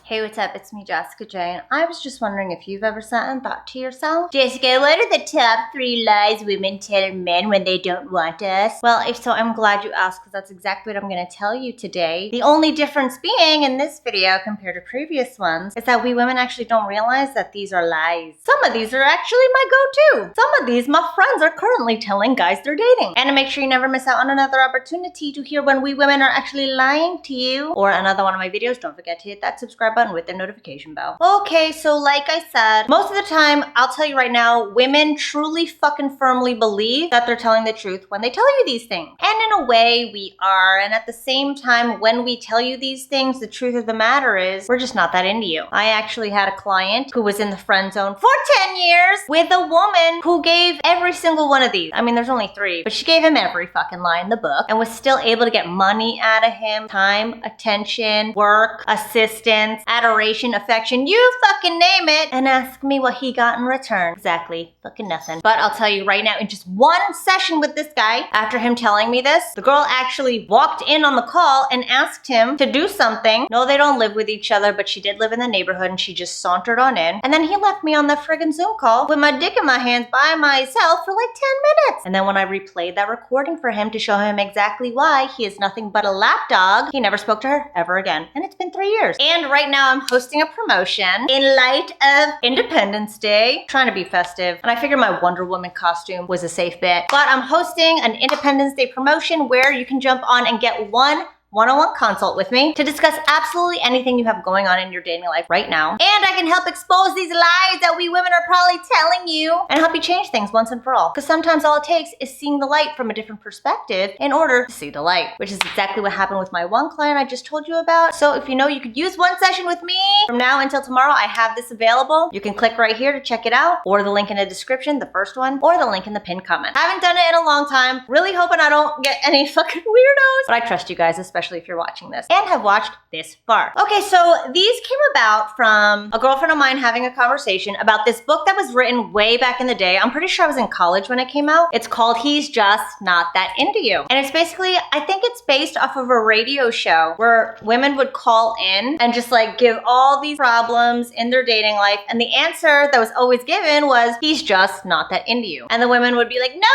Hey, what's up? It's me, Jessica J, and I was just wondering if you've ever sat and thought to yourself, Jessica, what are the top 3 lies women tell men when they don't want us? Well, if so, I'm glad you asked, because that's exactly what I'm going to tell you today. The only difference being in this video compared to previous ones is that we women actually don't realize that these are lies. Some of these are actually my go-to. Some of these my friends are currently telling guys they're dating. And to make sure you never miss out on another opportunity to hear when we women are actually lying to you or another one of my videos, don't forget to hit that subscribe button with the notification bell. Okay, so like I said, most of the time, I'll tell you right now, women truly fucking firmly believe that they're telling the truth when they tell you these things. And in a way, we are. And at the same time, when we tell you these things, the truth of the matter is, we're just not that into you. I actually had a client who was in the friend zone for 10 years with a woman who gave every single one of these. I mean, there's only 3, but she gave him every fucking lie in the book and was still able to get money out of him, time, attention, work, assistance, adoration, affection, you fucking name it, and ask me what he got in return. Exactly, fucking nothing. But I'll tell you right now, in just one session with this guy, after him telling me this, the girl actually walked in on the call and asked him to do something. No, they don't live with each other, but she did live in the neighborhood, and she just sauntered on in. And then he left me on the friggin' Zoom call with my dick in my hands by myself for like 10 minutes. And then when I replayed that recording for him to show him exactly why he is nothing but a lapdog, he never spoke to her ever again. And it's been 3 years. And right now I'm hosting a promotion in light of Independence Day, trying to be festive, and I figured my Wonder Woman costume was a safe bet. But I'm hosting an Independence Day promotion where you can jump on and get one-on-one consult with me to discuss absolutely anything you have going on in your dating life right now. And I can help expose these lies that we women are probably telling you and help you change things once and for all. Because sometimes all it takes is seeing the light from a different perspective in order to see the light, which is exactly what happened with my one client I just told you about. So if you know you could use one session with me from now until tomorrow, I have this available. You can click right here to check it out, or the link in the description, the first one, or the link in the pinned comment. I haven't done it in a long time. Really hoping I don't get any fucking weirdos, but I trust you guys, especially if you're watching this and have watched this far. Okay, so these came about from a girlfriend of mine having a conversation about this book that was written way back in the day. I'm pretty sure I was in college when it came out. It's called He's Just Not That Into You. And it's basically, I think it's based off of a radio show where women would call in and just like give all these problems in their dating life. And the answer that was always given was, he's just not that into you. And the women would be like, no,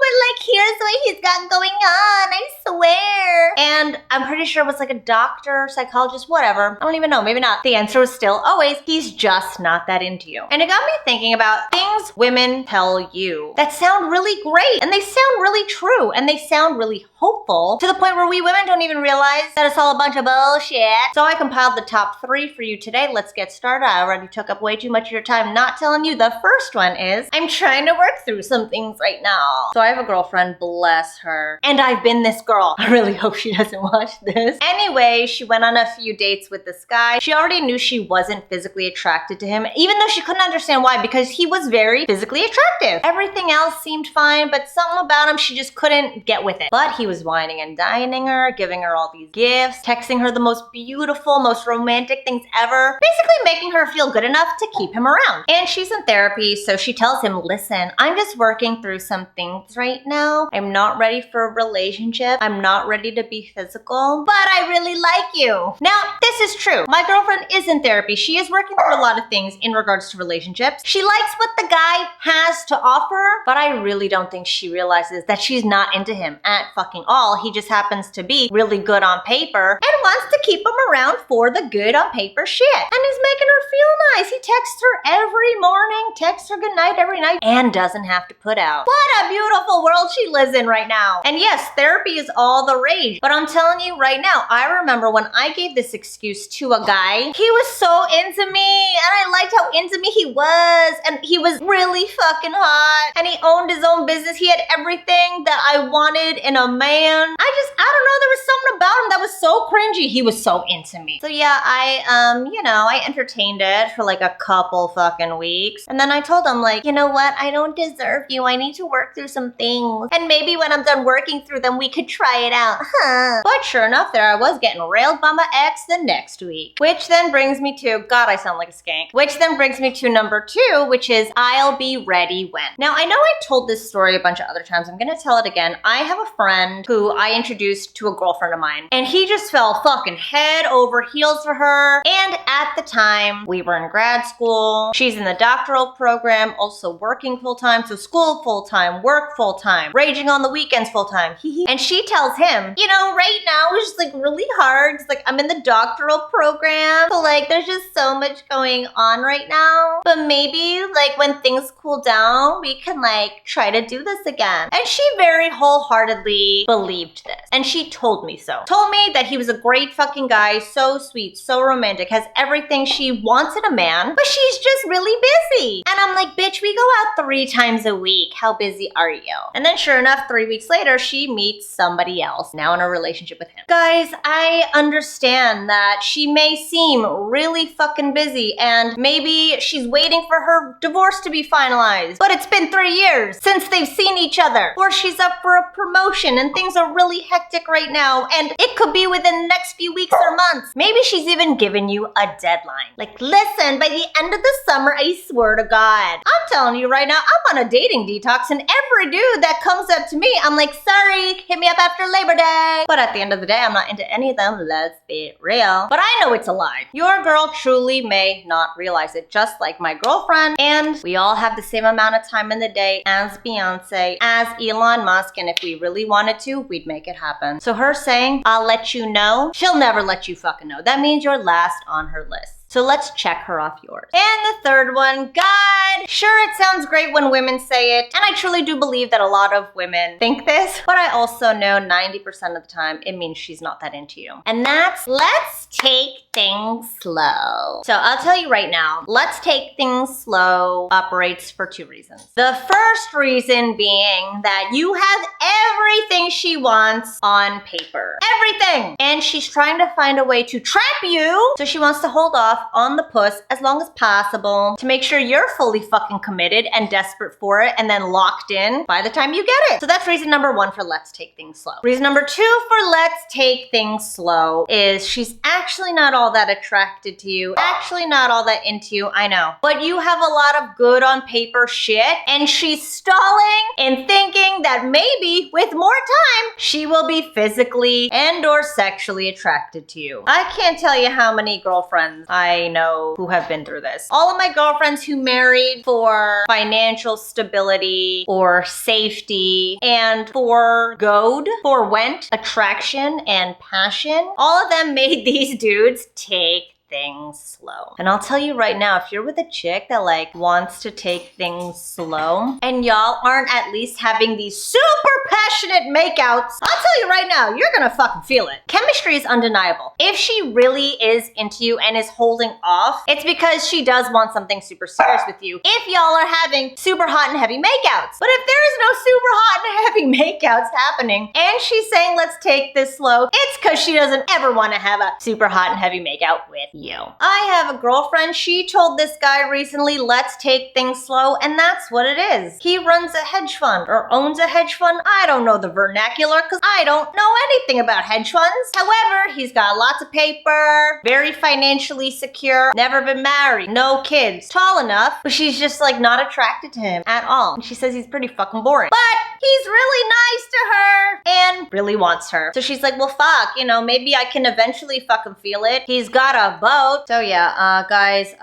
but like here's what he's got going on, I swear. And I'm pretty sure it was like a doctor, psychologist, whatever. I don't even know, maybe not. The answer was still always, he's just not that into you. And it got me thinking about things women tell you that sound really great, and they sound really true, and they sound really hopeful, to the point where we women don't even realize that it's all a bunch of bullshit. So I compiled the top 3 for you today. Let's get started. I already took up way too much of your time not telling you. The first one is, I'm trying to work through some things right now. So I have a girlfriend, bless her, and I've been this girl. I really hope she doesn't watch this. Anyway, she went on a few dates with this guy. She already knew she wasn't physically attracted to him, even though she couldn't understand why, because he was very physically attractive. Everything else seemed fine, but something about him, she just couldn't get with it. But he was whining and dining her, giving her all these gifts, texting her the most beautiful, most romantic things ever, basically making her feel good enough to keep him around. And she's in therapy, so she tells him, listen, I'm just working through some things right now. I'm not ready for a relationship. I'm not ready to be physical, but I really like you. Now, this is true. My girlfriend is in therapy. She is working through a lot of things in regards to relationships. She likes what the guy has to offer, but I really don't think she realizes that she's not into him at fucking all. He just happens to be really good on paper and wants to keep him around for the good on paper shit. And he's making her feel nice. He texts her every morning, texts her goodnight every night, and doesn't have to put out. What a beautiful world she lives in right now. And yes, therapy is all the rage, but I'm telling you right now, I remember when I gave this excuse to a guy, he was so into me, and I liked how into me he was, and he was really fucking hot, and he owned his own business. He had everything that I wanted in a man. I don't know, there was something about him that was so cringy. He was so into me. So yeah, I entertained it for like a couple fucking weeks, and then I told him, like, you know what, I don't deserve you. I need to work through some things, and maybe when I'm done working through them, we could try it out, huh? But sure enough, there I was getting railed by my ex the next week. Which then brings me to, God, I sound like a skank. Which then brings me to number 2, which is, I'll be ready when. Now, I know I told this story a bunch of other times. I'm gonna tell it again. I have a friend who I introduced to a girlfriend friend of mine. And he just fell fucking head over heels for her. And at the time, we were in grad school. She's in the doctoral program, also working full-time. So school full-time, work full-time, raging on the weekends full-time. And she tells him, you know, right now it's just like really hard. It's like I'm in the doctoral program. So like there's just so much going on right now. But maybe like when things cool down, we can like try to do this again. And she very wholeheartedly believed this. And she told me so. Told me that he was a great fucking guy, so sweet, so romantic, has everything she wants in a man, but she's just really busy. And I'm like, bitch, we go out 3 times a week. How busy are you? And then sure enough, 3 weeks later, she meets somebody else, now in a relationship with him. Guys, I understand that she may seem really fucking busy and maybe she's waiting for her divorce to be finalized, but it's been 3 years since they've seen each other, or she's up for a promotion and things are really hectic right now and it could be within the next few weeks or months. Maybe she's even given you a deadline. Like, listen, by the end of the summer, I swear to God, I'm telling you right now, I'm on a dating detox and every dude that comes up to me, I'm like, sorry, hit me up after Labor Day. But at the end of the day, I'm not into any of them, let's be real. But I know it's a lie. Your girl truly may not realize it, just like my girlfriend, and we all have the same amount of time in the day as Beyonce, as Elon Musk, and if we really wanted to, we'd make it happen. So her saying, I'll let you know, she'll never let you fucking know. That means you're last on her list. So let's check her off yours. And the third one, God, sure, it sounds great when women say it, and I truly do believe that a lot of women think this, but I also know 90% of the time it means she's not that into you. And that's, let's take things slow. So I'll tell you right now, let's take things slow operates for 2 reasons. The first reason being that you have everything she wants on paper. Everything! And she's trying to find a way to trap you, so she wants to hold off on the puss as long as possible to make sure you're fully fucking committed and desperate for it and then locked in by the time you get it. So that's reason number 1 for let's take things slow. Reason number 2 for let's take things slow is she's actually not all that attracted to you, actually not all that into you, I know. But you have a lot of good on paper shit and she's stalling and thinking that maybe with more time, she will be physically and or sexually attracted to you. I can't tell you how many girlfriends I know who have been through this. All of my girlfriends who married for financial stability or safety and for goad, for went, attraction, and passion, all of them made these dudes take things slow. And I'll tell you right now, if you're with a chick that like wants to take things slow and y'all aren't at least having these super passionate makeouts, I'll tell you right now, you're gonna fucking feel it. Chemistry is undeniable. If she really is into you and is holding off, it's because she does want something super serious with you. If y'all are having super hot and heavy makeouts. But if there is no super hot and heavy makeouts happening and she's saying let's take this slow, it's because she doesn't ever want to have a super hot and heavy makeout with you. I have a girlfriend, she told this guy recently, let's take things slow, and that's what it is. He runs a hedge fund or owns a hedge fund. I don't know the vernacular because I don't know anything about hedge funds. However, he's got lots of paper, very financially secure, never been married, no kids, tall enough, but she's just like not attracted to him at all. And she says he's pretty fucking boring. But he's really nice to her and really wants her. So she's like, well, fuck, you know, maybe I can eventually fucking feel it. He's got a boat. So yeah, guys,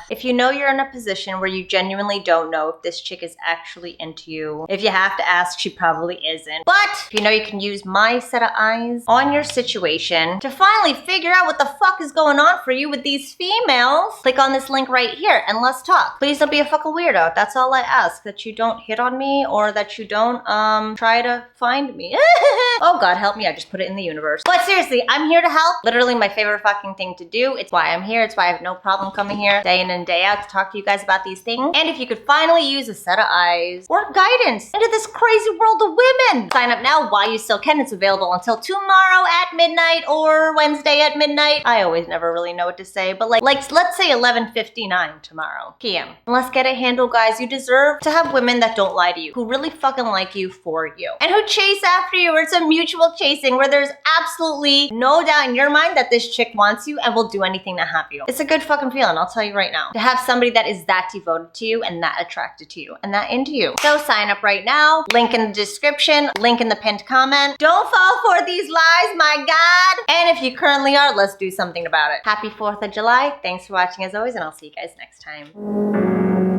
if you know you're in a position where you genuinely don't know if this chick is actually into you, if you have to ask, she probably isn't. But if you know you can use my set of eyes on your situation to finally figure out what the fuck is going on for you with these females, click on this link right here and let's talk. Please don't be a fucking weirdo. That's all I ask, that you don't hit on me or that you don't try to find me. Oh God, help me, I just put it in the universe. But seriously, I'm here to help. Literally my favorite fucking thing to do. It's why I'm here. It's why I have no problem coming here day in and day out to talk to you guys about these things. And if you could finally use a set of eyes or guidance into this crazy world of women, sign up now while you still can. It's available until tomorrow at midnight or Wednesday at midnight. I always never really know what to say, but like let's say 11:59 tomorrow p.m. And let's get it handled, guys. You deserve to have women that don't lie to you, who really fucking like you for you, and who chase after you, where it's a mutual chasing, where there's absolutely no doubt in your mind that this chick wants you and will do anything to have you. It's a good fucking feeling, I'll tell you right now. To have somebody that is that devoted to you and that attracted to you and that into you. So sign up right now. Link in the description, link in the pinned comment. Don't fall for these lies, my God. And if you currently are, let's do something about it. Happy 4th of July. Thanks for watching as always, and I'll see you guys next time.